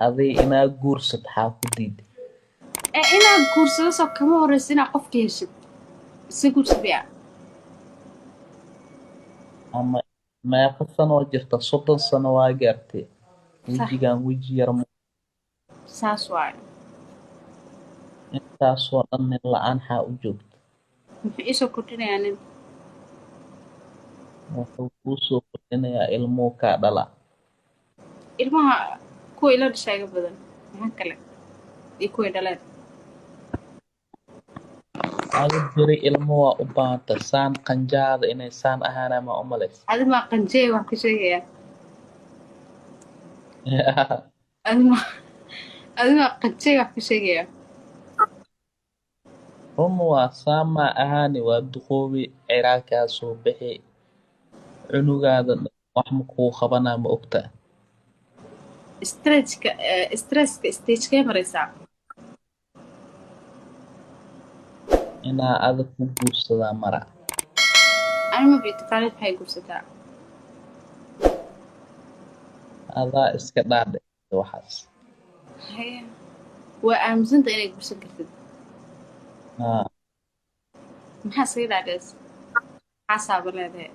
adii inaad guursad xaa ku diiday inaad guursado soo kama horeysa inaad qofka heshid ise guursadaya ama meeqa sanoo jirta 30 sano waa gaartay sax wejigaan weji yar saas waayo intaasoo dhan nin la-aan xaa u joogta muxuu iisoo kordhinayaa nin wuxuu kuu soo kordhinayaa ilmuu kaa dhala ilmaha kuwa ila dhashaa iga badan maxaa kale iyo kuway dhaleen adi beri ilmo waa u baahantay saan qanjaada inay saan ahaanaa ma u malaysa adimaa qanjeey wax ka sheegayaa adimaa adimaa qanjeey wax ka sheegayaa run waa saamaa ahaani waa duqoobi ciraakaa soo bixi cunugaada dhan wax ma kuu qabanaa ma ogtaa stresska stagekee maraysaa inaa adag ku guursadaa mara anima bitaqaanid maxay guursataa adaa iska dhaadhicisa waxaas haya waa aaminsanta inay guursan kartid haa maxaa iskaga dhaadhees maxaa saaba leedahay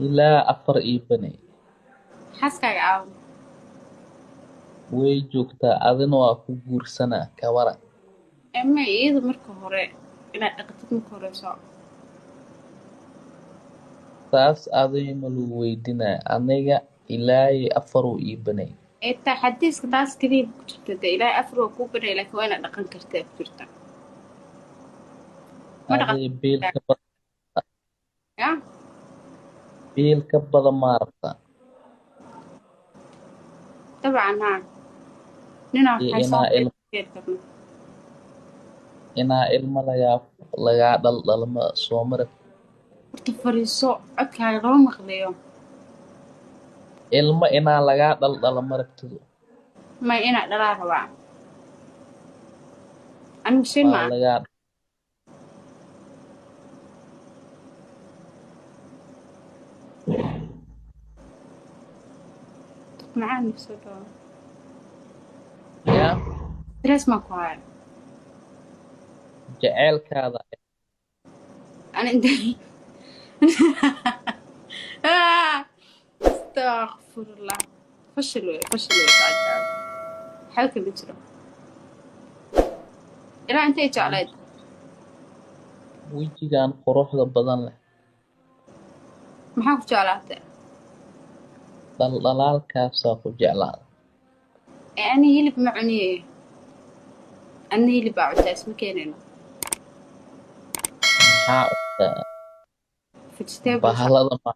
ilaa 4 ii banay xaaskaaga caawa way joogtaa adina waa ku guursanaa kawara ama iyada marka hore inaad dhaqatid marka horeyso taas adima lagu weydinaa aniga ilaayi 4 ii banay taa xadiiska taas keliya ku jirta dee ilaahay afar waa kuu banay laakiin waa inaad dhaqan kartaa ku jirta ma dhaqan adii biilka ya badan ma rabtaa dabcan haa ninaa iyo waxay soo inaa karno ilmo lagaa dhaldhalma soo marag horta fariiso codkaaga lama maqlayo ilmo inaa lagaa dhaldhala maragtidu may inaad dhalaa rabaa anigu shay ma waa ah lagaa macaan soo dhawo yaa stress maa ku haya jaceylkaada أنا أنت استغفر الله فشل ويساعدك حاولك بتشرب إلا أنت إيش عليك wejigan quruxda badan leh ما حاولك على dhaldhalaalkaasaa ku jeclaada يعني هي اللي بمعني أنا هي اللي بعد اسمه كيننا maxaa ogtaa في الكتاب bahalada ma